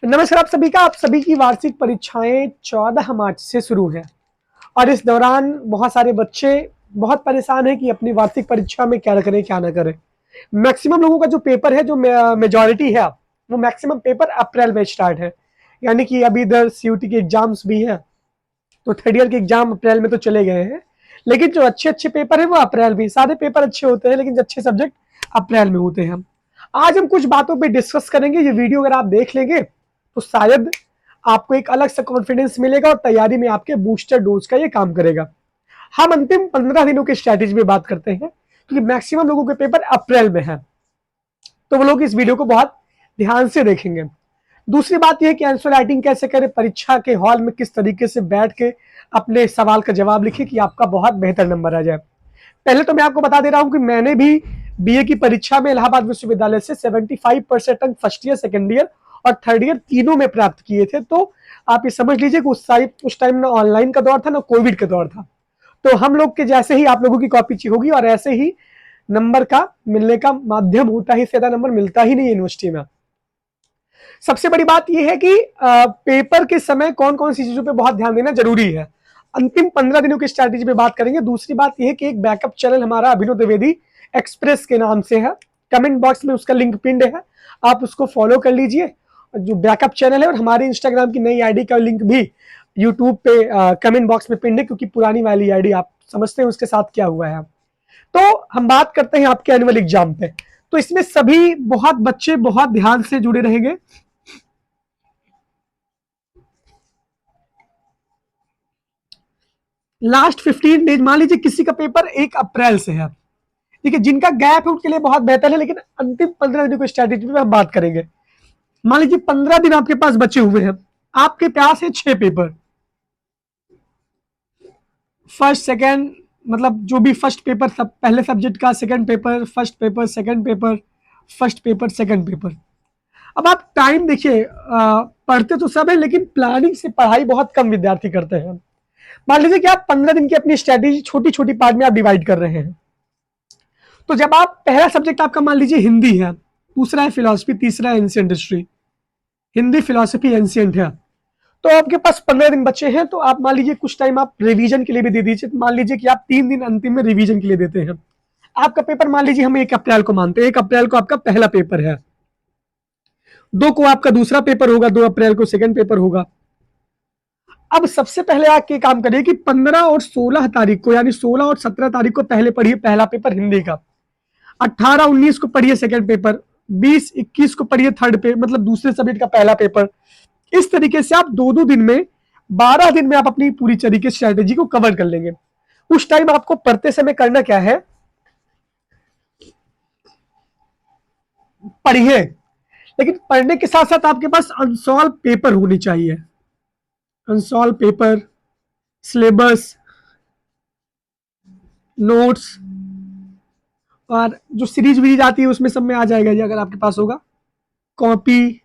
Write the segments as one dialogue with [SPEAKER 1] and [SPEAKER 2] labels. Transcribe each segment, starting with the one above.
[SPEAKER 1] नमस्कार आप सभी की वार्षिक परीक्षाएं 14 मार्च से शुरू हैं और इस दौरान बहुत सारे बच्चे बहुत परेशान हैं कि अपनी वार्षिक परीक्षा में क्या करें क्या ना करें। मैक्सिमम लोगों का जो पेपर है, जो मेजॉरिटी है, वो मैक्सिमम पेपर अप्रैल में स्टार्ट है। यानी कि अभी इधर सीयूटी के एग्जाम्स भी हैं, तो थर्ड ईयर के एग्जाम अप्रैल में तो चले गए हैं, लेकिन जो अच्छे अच्छे पेपर है वो अप्रैल में, सारे पेपर अच्छे होते हैं लेकिन अच्छे सब्जेक्ट अप्रैल में होते हैं। आज हम कुछ बातों पे डिस्कस करेंगे। ये वीडियो अगर आप देख लेंगे तो शायद आपको एक अलग सा कॉन्फिडेंस मिलेगा और तैयारी में आपके बूस्टर डोज का ये काम करेगा। हम अंतिम 15 दिनों के स्ट्रैटेजी में बात करते हैं क्योंकि मैक्सिमम लोगों के पेपर अप्रैल में है, तो वो लोग इस वीडियो को बहुत ध्यान से देखेंगे। दूसरी बात यह कि आंसर राइटिंग कैसे करें, परीक्षा के हॉल में किस तरीके से बैठ के अपने सवाल का जवाब लिखें कि आपका बहुत बेहतर नंबर आ जाए। पहले तो मैं आपको बता दे रहा हूं कि मैंने भी बीए की परीक्षा में इलाहाबाद विश्वविद्यालय से 75% अंक फर्स्ट ईयर, सेकेंड ईयर और थर्ड ईयर तीनों में प्राप्त किए थे। तो आप ये समझ लीजिए कि उस टाइम ना ऑनलाइन का दौर था ना कोविड का दौर था, तो हम लोग के जैसे ही आप लोगों की कॉपी ची होगी और ऐसे ही नंबर का मिलने का माध्यम होता ही, ज्यादा नंबर मिलता ही नहीं यूनिवर्सिटी में। सबसे बड़ी बात यह है कि पेपर के समय कौन कौन सी चीजों पे बहुत ध्यान देना जरूरी है। अंतिम 15 दिनों की स्ट्रैटेजी पे बात करेंगे। दूसरी बात यह है कि एक बैकअप चैनल हमारा अभिनव द्विवेदी एक्सप्रेस के नाम से है, कमेंट बॉक्स में उसका लिंक पिंड है, आप उसको फॉलो कर लीजिए। जो बैकअप चैनल है और हमारे इंस्टाग्राम की नई आईडी का लिंक भी यूट्यूब पे कमेंट बॉक्स में पिंड है, क्योंकि पुरानी वाली आईडी आप समझते हैं उसके साथ क्या हुआ है। तो हम बात करते हैं आपके एनुअल एग्जाम पे, तो इसमें सभी बहुत बच्चे बहुत ध्यान से जुड़े रहेंगे। लास्ट 15 डेज, मान लीजिए किसी का पेपर 1 अप्रैल से है, ठीक है, जिनका गैप है उनके लिए बहुत बेहतर है, लेकिन अंतिम 15 दिनों की स्ट्रैटेजी में हम बात करेंगे। मान लीजिए 15 दिन आपके पास बचे हुए हैं, आपके पास है 6 पेपर, फर्स्ट सेकंड, मतलब जो भी फर्स्ट पेपर सब पहले सब्जेक्ट का, second paper, first paper, second paper, first paper, second paper. अब आप टाइम देखिए, पढ़ते तो सब है लेकिन प्लानिंग से पढ़ाई बहुत कम विद्यार्थी करते हैं। मान लीजिए कि आप 15 दिन की अपनी स्ट्रैटेजी छोटी छोटी पार्ट में आप डिवाइड कर रहे हैं। तो जब आप पहला सब्जेक्ट आपका मान लीजिए हिंदी है, दूसरा है फिलोसफी, तीसरा है ancient history, Hindi philosophy ancient है, तो आपके पास 15 दिन बचे हैं, तो आप मान लीजिए कुछ टाइम आप रिवीजन के लिए भी दे दीजिए। मान लीजिए कि आप 3 दिन अंतिम में रिवीजन के लिए देते हैं। आपका पेपर मान लीजिए हम 1 अप्रैल को मानते हैं, 1 अप्रैल को आपका पहला पेपर है, 2 को आपका दूसरा पेपर होगा, 2 अप्रैल को सेकंड पेपर होगा। अब सबसे पहले आप ये काम करिए कि 15 और 16 तारीख को, यानी 16 और 17 तारीख को पहले पढ़िए पहला पेपर हिंदी का, 18-19 को पढ़िए सेकंड पेपर, 20-21 को पढ़िए थर्ड पेपर, मतलब दूसरे सब्जेक्ट का पहला पेपर। इस तरीके से आप 2-2 दिन में, 12 दिन में आप अपनी पूरी तरीके से स्ट्रैटेजी को कवर कर लेंगे। उस टाइम आपको पढ़ते समय करना क्या है, पढ़िए, लेकिन पढ़ने के साथ साथ आपके पास अनसॉल्व पेपर होनी चाहिए। अनसॉल्व पेपर, सिलेबस, नोट्स, और जो सीरीज वीरीज आती है उसमें सब में आ जाएगा ये, अगर आपके पास होगा। कॉपी,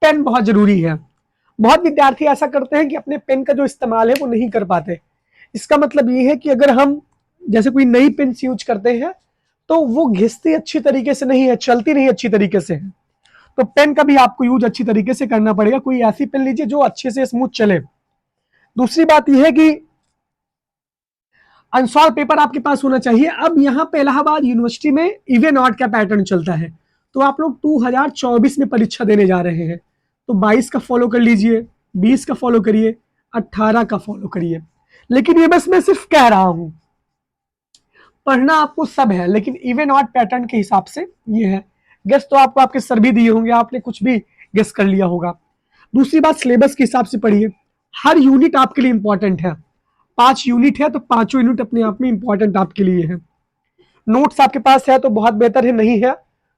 [SPEAKER 1] पेन बहुत जरूरी है। बहुत विद्यार्थी ऐसा करते हैं कि अपने पेन का जो इस्तेमाल है वो नहीं कर पाते। इसका मतलब ये है कि अगर हम जैसे कोई नई पेन यूज करते हैं तो वो घिसती अच्छी तरीके से नहीं है, चलती नहीं अच्छी तरीके से है, तो पेन का भी आपको यूज अच्छी तरीके से करना पड़ेगा। कोई ऐसी पेन लीजिए जो अच्छे से स्मूथ चले। दूसरी बात यह है कि अनसॉल्व पेपर आपके पास होना चाहिए। अब यहाँ पे इलाहाबाद यूनिवर्सिटी में इवन ऑड का पैटर्न चलता है, तो आप लोग 2024 में परीक्षा देने जा रहे हैं, तो 22 का फॉलो कर लीजिए, 20 का फॉलो करिए, 18 का फॉलो करिए। लेकिन ये बस मैं सिर्फ कह रहा हूं, पढ़ना आपको सब है, लेकिन इवन ऑड पैटर्न के हिसाब से ये है। गेस तो आपको आपके सर भी दिए होंगे, आपने कुछ भी गेस कर लिया होगा। दूसरी बात, सिलेबस के हिसाब से पढ़िए, हर यूनिट आपके लिए इंपॉर्टेंट है। 5 यूनिट है तो पांचों यूनिट अपने आप में इंपॉर्टेंट आपके लिए है। नोट्स आपके पास है तो बहुत बेहतर है, नहीं है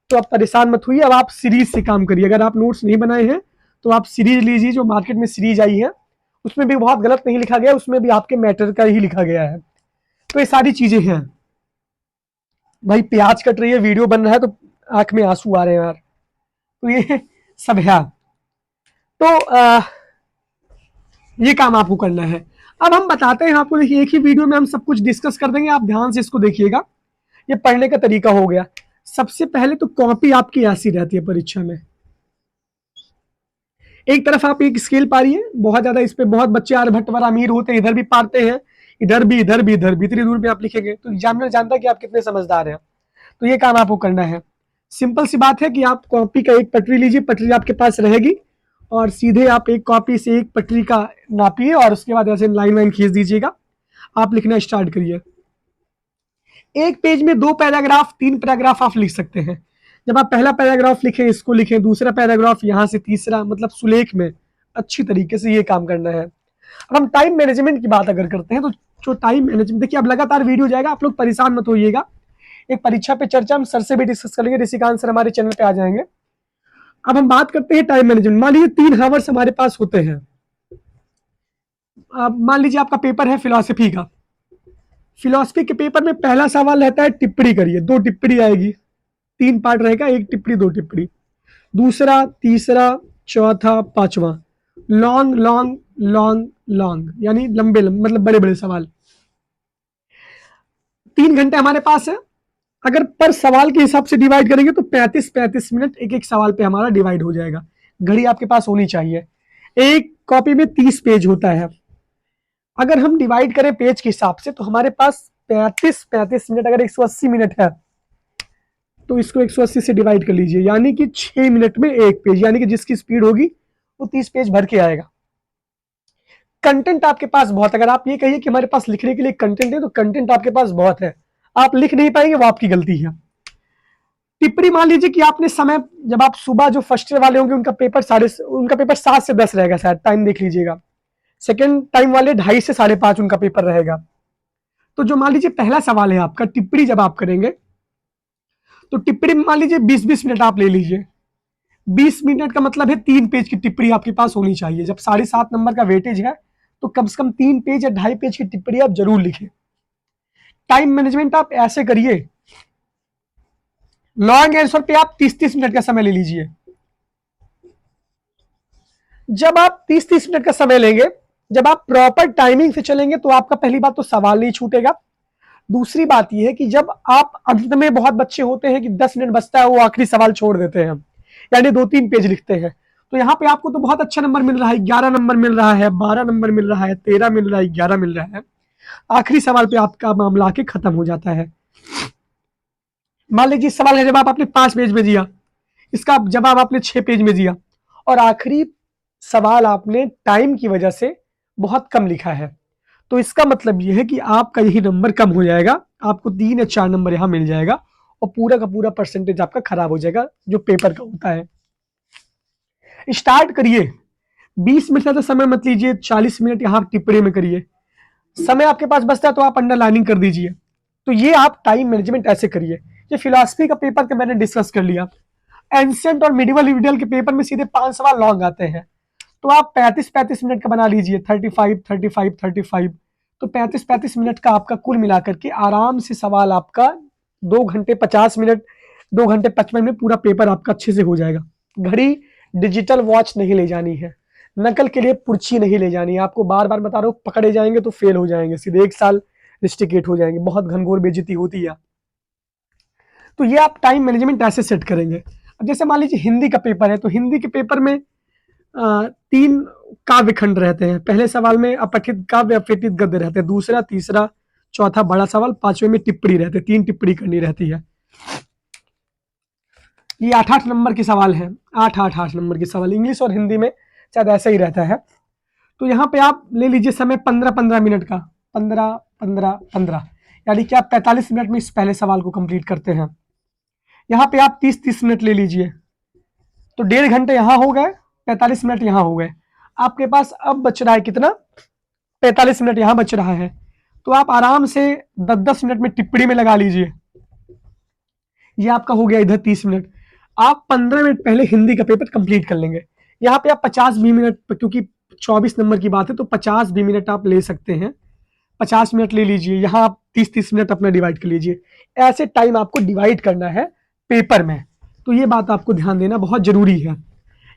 [SPEAKER 1] तो आप परेशान मत हुई। अब आप सीरीज से काम करिए। अगर आप नोट्स नहीं बनाए हैं तो आप सीरीज लीजिए, जो मार्केट में सीरीज आई है उसमें भी बहुत गलत नहीं लिखा गया, उसमें भी आपके मैटर का ही लिखा गया है। तो ये सारी चीजें हैं। भाई प्याज कट रही है, वीडियो बन रहा है तो आंख में आंसू आ रहे हैं यार, तो ये सब है। तो ये काम आपको करना है। अब हम बताते हैं आपको, देखिए एक ही वीडियो में हम सब कुछ डिस्कस कर देंगे, आप ध्यान से इसको देखिएगा। ये पढ़ने का तरीका हो गया। सबसे पहले तो कॉपी आपकी ऐसी रहती है परीक्षा में, एक तरफ आप एक स्केल पा रही है, बहुत ज्यादा इस पे बहुत बच्चे आर्यभट्ट वाला अमीर होते हैं, इधर भी पारते हैं, इधर भी इधर भी इधर भी, इतनी दूर पे आप लिखेंगे तो एग्जामिनर जानता है कि आप कितने समझदार हैं। तो ये काम आपको करना है। सिंपल सी बात है कि आप कॉपी का एक पटरी लीजिए, पटरी आपके पास रहेगी और सीधे आप एक कॉपी से एक पटरी का नापिए और उसके बाद ऐसे लाइन लाइन खींच दीजिएगा। आप लिखना स्टार्ट करिए। एक पेज में 2 पैराग्राफ 3 पैराग्राफ आप लिख सकते हैं। जब आप पहला पैराग्राफ लिखें, इसको लिखें, दूसरा पैराग्राफ यहां से तीसरा, मतलब सुलेख में अच्छी तरीके से ये काम करना है। अब हम टाइम मैनेजमेंट की बात अगर करते हैं तो जो टाइम मैनेजमेंट, देखिए अब लगातार वीडियो जाएगा, आप लोग परेशान मत होइएगा। एक परीक्षा पे चर्चा हम सर से भी डिस्कस करेंगे, ऋषिकांत सर हमारे चैनल पे आ जाएंगे। अब हम बात करते हैं टाइम मैनेजमेंट। मान लीजिए 3 हावर्स हमारे पास होते हैं। अब मान लीजिए आपका पेपर है फिलॉसफी का। फिलॉसफी के पेपर में पहला सवाल रहता है टिप्पणी करिए, 2 टिप्पणी आएगी, 3 पार्ट रहेगा, 1 टिप्पणी 2 टिप्पणी। दूसरा, तीसरा, चौथा, पांचवा, लॉन्ग लॉन्ग लॉन्ग लॉन्ग, यानी लंबे लंबे, मतलब बड़े बड़े सवाल। 3 घंटे हमारे पास है। अगर पर सवाल के हिसाब से डिवाइड करेंगे तो 35-35 मिनट एक एक सवाल पे हमारा डिवाइड हो जाएगा। घड़ी आपके पास होनी चाहिए। एक कॉपी में 30 पेज होता है। अगर हम डिवाइड करें पेज के हिसाब से तो हमारे पास 35-35 मिनट, अगर 180 मिनट है तो इसको 180 से डिवाइड कर लीजिए, यानी कि 6 मिनट में एक पेज, यानी कि जिसकी स्पीड होगी वो 30 पेज भर के आएगा। कंटेंट आपके पास बहुत, अगर आप ये कहिए कि हमारे पास लिखने के लिए कंटेंट है तो कंटेंट आपके पास बहुत है, आप लिख नहीं पाएंगे वो आपकी गलती है। टिप्पणी मान लीजिए कि आपने समय, जब आप सुबह जो फर्स्ट ईयर वाले होंगे उनका पेपर 7 से 10 रहेगा, शायद टाइम देख लीजिएगा। सेकेंड टाइम वाले 2:30 से 5:30 उनका पेपर रहेगा। तो जो मान लीजिए पहला सवाल है आपका, टिप्पणी जब आप करेंगे तो टिप्पणी मान लीजिए 20-20 मिनट आप ले लीजिए। 20 मिनट का मतलब है 3 पेज की टिप्पणी आपके पास होनी चाहिए। जब 7.5 नंबर का वेटेज है तो कम से कम 3 पेज या 2.5 पेज की टिप्पणी आप जरूर लिखें। टाइम मैनेजमेंट आप ऐसे करिए, लॉन्ग आंसर पे आप 30-30 मिनट का समय ले लीजिए। जब आप 30-30 मिनट का समय लेंगे, जब आप प्रॉपर टाइमिंग से चलेंगे तो आपका पहली बात तो सवाल नहीं छूटेगा। दूसरी बात यह है कि जब आप अंत में, बहुत बच्चे होते हैं कि 10 मिनट बचता है वो आखिरी सवाल छोड़ देते हैं, यानी 2-3 पेज लिखते हैं। तो यहाँ पे आपको तो बहुत अच्छा नंबर मिल रहा है, 11 नंबर मिल रहा है, 12 नंबर मिल रहा है, 13 मिल रहा है, 11 मिल रहा है। आखिरी सवाल पे आपका मामला आके खत्म हो जाता है। मान लीजिए सवाल है जब आपने 5 पेज में दिया, इसका जवाब आपने 6 पेज में दिया और आखिरी सवाल आपने टाइम की वजह से बहुत कम लिखा है, तो इसका मतलब यह है कि आपका यही नंबर कम हो जाएगा, आपको 3 या 4 नंबर यहां मिल जाएगा और पूरा का पूरा परसेंटेज आपका खराब हो जाएगा जो पेपर का होता है। स्टार्ट करिए, 20 मिनट ज्यादा समय मत लीजिए, 40 मिनट यहां टिप्पणी में करिए। समय आपके पास बचता है तो आप अंडरलाइनिंग कर दीजिए। तो ये आप टाइम मैनेजमेंट ऐसे करिए। ये फिलॉसफी का पेपर का मैंने डिस्कस कर लिया। एंशिएंट और मिडिवल के पेपर में सीधे 5 सवाल लॉन्ग आते हैं, तो आप 35-35 मिनट का बना लीजिए, 35-35-35। तो 35-35 मिनट का आपका कुल मिलाकर के आराम से सवाल आपका 2 घंटे 50 मिनट, 2 घंटे 55 मिनट पूरा पेपर आपका अच्छे से हो जाएगा। घड़ी, डिजिटल वॉच नहीं ले जानी है, नकल के लिए पुर्ची नहीं ले जानी है। आपको बार बार बता रहा हूँ, पकड़े जाएंगे तो फेल हो जाएंगे, सीधे 1 साल रिस्टिकेट हो जाएंगे, बहुत घनघोर बेइज्जती होती है। तो ये आप टाइम मैनेजमेंट ऐसे सेट करेंगे। अब जैसे मान लीजिए हिंदी का पेपर है, तो हिंदी के पेपर में 3 काव्य खंड रहते हैं। पहले सवाल में अपठित काव्य, अपठित गद्य रहते हैं, दूसरा, तीसरा, चौथा बड़ा सवाल, 5वें में टिप्पणी रहते हैं, 3 टिप्पणी करनी रहती है। ये 8-8 नंबर के सवाल है, 8-8 नंबर के सवाल, इंग्लिश और हिंदी में शायद ऐसा ही रहता है। तो यहाँ पे आप ले लीजिए समय 15-15 मिनट का, 15-15-15, यानी कि आप 45 मिनट में इस पहले सवाल को कंप्लीट करते हैं। यहाँ पे आप 30-30 मिनट ले लीजिए, तो 1.5 घंटे यहाँ हो गए, 45 मिनट यहाँ हो गए। आपके पास अब बच रहा है कितना, 45 मिनट यहाँ बच रहा है। तो आप आराम से 10-10 मिनट में टिप्पणी में लगा लीजिए। ये आपका हो गया इधर 30 मिनट। आप 15 मिनट पहले हिंदी का पेपर कंप्लीट कर लेंगे। यहाँ पे आप 50-20 मिनट, क्योंकि 24 नंबर की बात है तो 50-20 मिनट आप ले सकते हैं, 50 मिनट ले लीजिए। यहाँ आप 30-30 मिनट अपना डिवाइड कर लीजिए। ऐसे टाइम आपको डिवाइड करना है पेपर में। तो ये बात आपको ध्यान देना बहुत जरूरी है।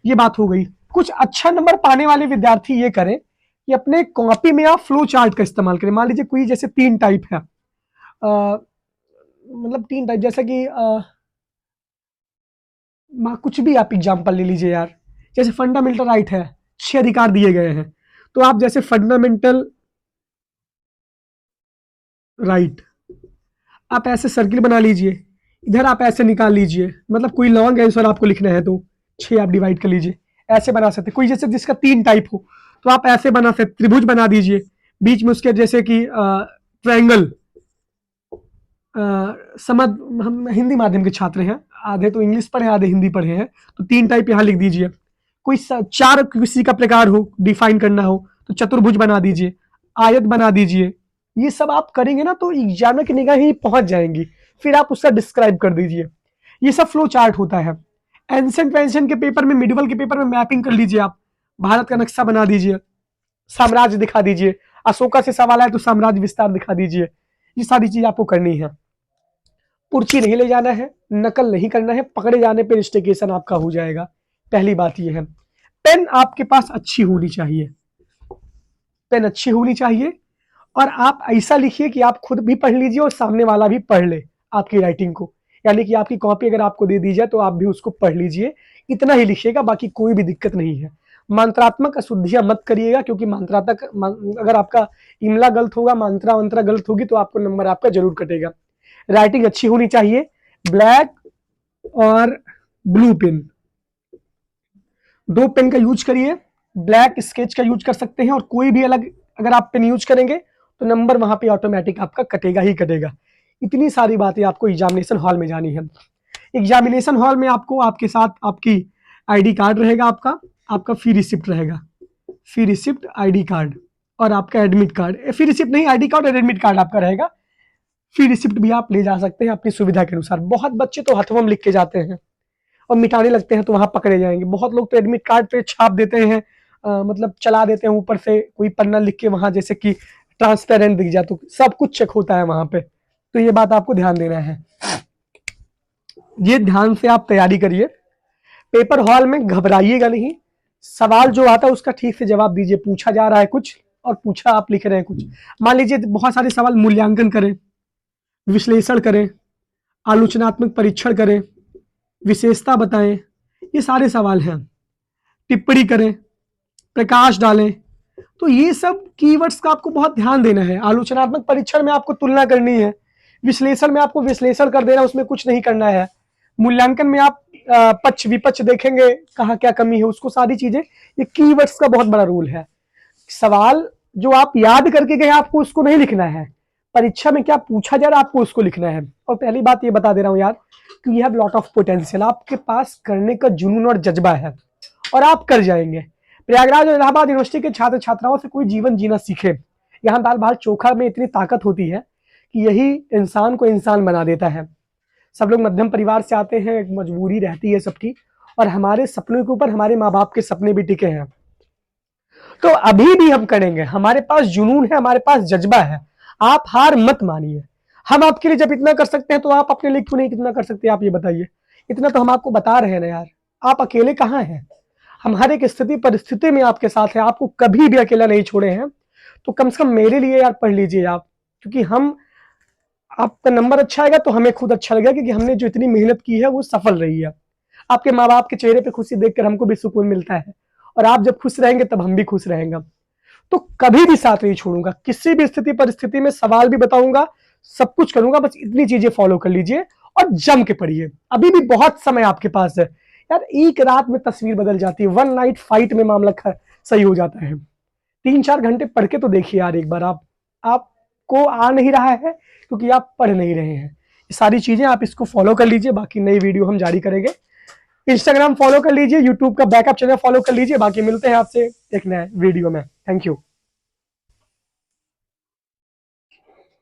[SPEAKER 1] ये बात हो गई। कुछ अच्छा नंबर पाने वाले विद्यार्थी ये करें कि अपने कॉपी में आप फ्लो चार्ट का इस्तेमाल करें। मान लीजिए कोई जैसे 3 टाइप है, मतलब 3 टाइप, जैसे कि कुछ भी आप एग्जाम्पल ले लीजिए यार, जैसे फंडामेंटल राइट है, 6 अधिकार दिए गए हैं, तो आप जैसे फंडामेंटल राइट, आप ऐसे सर्किल बना लीजिए, इधर आप ऐसे निकाल लीजिए, मतलब कोई लॉन्ग आंसर आपको लिखना है तो 6 आप डिवाइड कर लीजिए, ऐसे बना सकते। कोई जैसे जिसका 3 टाइप हो तो आप ऐसे बना सकते, त्रिभुज बना दीजिए, बीच में उसके जैसे कि ट्रायंगल। समझ, हम हिंदी माध्यम के छात्र हैं, आधे तो इंग्लिश पढ़े आधे हिंदी पढ़े हैं, तो 3 टाइप यहाँ लिख दीजिए। कोई 4 किसी का प्रकार हो डिफाइन करना हो तो चतुर्भुज बना दीजिए, आयत बना दीजिए। ये सब आप करेंगे ना तो एग्जाम की निगाह ही पहुंच जाएंगी, फिर आप उसका डिस्क्राइब कर दीजिए। ये सब फ्लो चार्ट होता है। एंसेंट वेंसेंट के पेपर में, मिडिवल के पेपर में मैपिंग कर लीजिए, आप भारत का नक्शा बना दीजिए, साम्राज्य दिखा दीजिए, अशोका से सवाल है तो साम्राज्य विस्तार दिखा दीजिए। ये सारी चीज आपको करनी है। पुर्ची नहीं ले जाना है, नकल नहीं करना है, पकड़े जाने पर स्टेकेशन आपका हो जाएगा। पहली बात यह है। पेन आपके पास अच्छी होनी चाहिए, पेन अच्छी होनी चाहिए, और आप ऐसा लिखिए कि आप खुद भी पढ़ लीजिए और सामने वाला भी पढ़ ले आपकी राइटिंग को। यानी कि आपकी कॉपी अगर आपको दे दी जाए तो आप भी उसको पढ़ लीजिए, इतना ही लिखिएगा, बाकी कोई भी दिक्कत नहीं है। मंत्रात्मक अशुद्धियां मत करिएगा, क्योंकि मंत्रात्मक अगर आपका इमला गलत होगा, मंत्रा मंत्रा गलत होगी तो आपको नंबर आपका जरूर कटेगा। राइटिंग अच्छी होनी चाहिए। ब्लैक और ब्लू पेन, 2 पेन का यूज करिए। ब्लैक स्केच का यूज कर सकते हैं, और कोई भी अलग अगर आप पेन यूज करेंगे तो नंबर वहां पे ऑटोमेटिक आपका कटेगा ही कटेगा। इतनी सारी बातें आपको एग्जामिनेशन हॉल में जानी है। एग्जामिनेशन हॉल में आपको आपके साथ आपकी आईडी कार्ड रहेगा, आपका फी रिसिप्ट रहेगा, फी रिसिप्ट, आईडी कार्ड और आपका एडमिट कार्ड। फी रिसिप्ट नहीं, आईडी कार्ड और एडमिट कार्ड आपका रहेगा। फी रिसिप्ट भी आप ले जा सकते हैं अपनी सुविधा के अनुसार। बहुत बच्चे तो हथवम लिख के जाते हैं और मिटाने लगते हैं तो वहां पकड़े जाएंगे। बहुत लोग तो एडमिट कार्ड पे छाप देते हैं, मतलब चला देते हैं ऊपर से कोई पन्ना लिख के, वहां जैसे कि ट्रांसपेरेंट दिख जाए, तो सब कुछ चेक होता है वहां पे। तो ये बात आपको ध्यान देना है, ये ध्यान से आप तैयारी करिए। पेपर हॉल में घबराइएगा नहीं, सवाल जो आता है उसका ठीक से जवाब दीजिए। पूछा जा रहा है कुछ और पूछा आप लिख रहे हैं कुछ, मान लीजिए बहुत सारे सवाल मूल्यांकन करें, विश्लेषण करें, आलोचनात्मक परीक्षण करें, विशेषता बताएं, ये सारे सवाल हैं। टिप्पणी करें, प्रकाश डालें, तो ये सब कीवर्ड्स का आपको बहुत ध्यान देना है। आलोचनात्मक परीक्षण में आपको तुलना करनी है, विश्लेषण में आपको विश्लेषण कर देना, उसमें कुछ नहीं करना है। मूल्यांकन में आप पक्ष विपक्ष देखेंगे, कहाँ क्या कमी है उसको, सारी चीजें। ये कीवर्ड्स का बहुत बड़ा रोल है। सवाल जो आप याद करके गए आपको उसको नहीं लिखना है, परीक्षा में क्या पूछा जा रहा है आपको उसको लिखना है। और पहली बात ये बता दे रहा हूं यार कि you have lot of potential, आपके पास करने का जुनून और जज्बा है और आप कर जाएंगे। प्रयागराज और इलाहाबाद यूनिवर्सिटी के छात्र छात्राओं से कोई जीवन जीना सीखे। यहाँ दाल भात चोखा में इतनी ताकत होती है कि यही इंसान को इंसान बना देता है। सब लोग मध्यम परिवार से आते हैं, एक मजबूरी रहती है सबकी, और हमारे सपनों के ऊपर हमारे माँ बाप के सपने भी टिके हैं। तो अभी भी हम करेंगे, हमारे पास जुनून है, हमारे पास जज्बा है। आप हार मत मानिए। हम आपके लिए जब इतना कर सकते हैं तो आप अपने लिए क्यों नहीं कितना कर सकते, आप ये बताइए। इतना तो हम आपको बता रहे हैं ना यार, आप अकेले कहाँ हैं। हम हर एक स्थिति परिस्थिति में आपके साथ हैं, आपको कभी भी अकेला नहीं छोड़े हैं। तो कम से कम मेरे लिए यार पढ़ लीजिए आप, क्योंकि हम, आपका नंबर अच्छा आएगा तो हमें खुद अच्छा लगेगा, क्योंकि हमने जो इतनी मेहनत की है वो सफल रही है। आपके माँ बाप के चेहरे पे खुशी देखकर हमको भी सुकून मिलता है, और आप जब खुश रहेंगे तब हम भी खुश रहेंगे। तो कभी भी साथ नहीं छोड़ूंगा, किसी भी स्थिति परिस्थिति में सवाल भी बताऊंगा, सब कुछ करूंगा। बस इतनी चीजें फॉलो कर लीजिए और जम के पढ़िए, अभी भी बहुत समय आपके पास है यार। एक रात में तस्वीर बदल जाती है, 1 नाइट फाइट में मामला सही हो जाता है। 3-4 घंटे पढ़ के तो देखिए यार एक बार, आपको आ नहीं रहा है क्योंकि आप पढ़ नहीं रहे हैं। ये सारी चीजें आप इसको फॉलो कर लीजिए, बाकी नई वीडियो हम जारी करेंगे। इंस्टाग्राम फॉलो कर लीजिए, यूट्यूब का बैकअप चैनल फॉलो कर लीजिए। बाकी मिलते हैं आपसे एक नए वीडियो में। Thank you.